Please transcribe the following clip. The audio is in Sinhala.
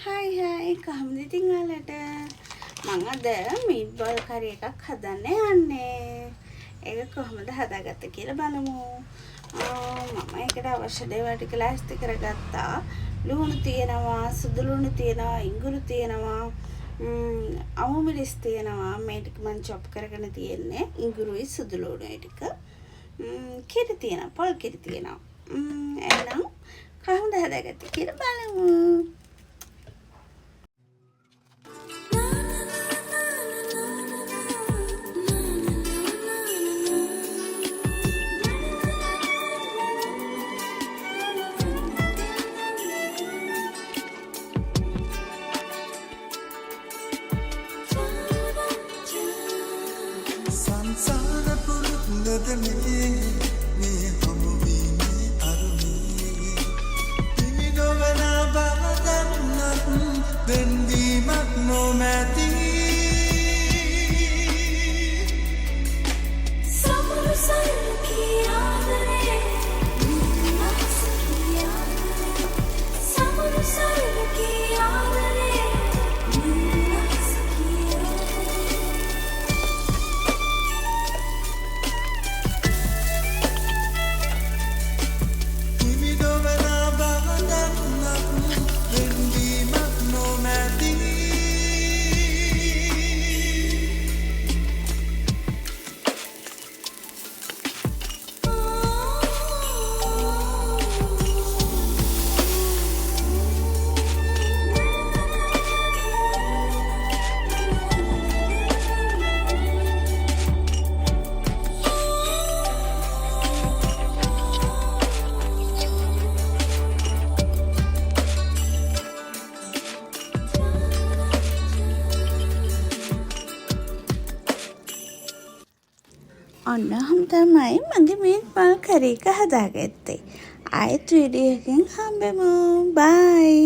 හයි කොහොමද ඉතින් ඔයාලට? මම අද මීට් බෝල් කරි එකක් හදන්න යන්නේ. ඒක කොහොමද හදාගත්තේ කියලා බලමු. මම ඒකට අවශ්‍ය දේවල් ටික ලෑස්ති කරගත්තා. ලුණු තියෙනවා, සුදු ලුණු තියෙනවා, ඉඟුරු තියෙනවා, අවු මිරිස් තියෙනවා. මේ ටික මම චොප් කරගෙන තියෙන්නේ. ඉඟුරුයි සුදු ලුණුයි ටික. කිරි තියෙනවා, පොල් කිරි තියෙනවා. එහෙනම් කොහොමද හදාගත්තේ කියලා බලමු. සංසාර පුරුද්දනේ මේ හමුවීමේ අරුණේ හිමි නොවන බව දන්නත් වෙන්වීමක් නොමැති සමරු සල්කී ආදරේ නිනස් කියාදරේ සමරු සල්කී ආදරේ නිනස් හිමි නොවන බව දන්නත් වෙන්වීමක් නොමැති ඔන්න ඔහොම තමයි මගේ මීට් බෝල් කරි එක හදාගත්තේ. ආයෙත් වීඩියෝ එකකින් හම්බෙමු. බයි.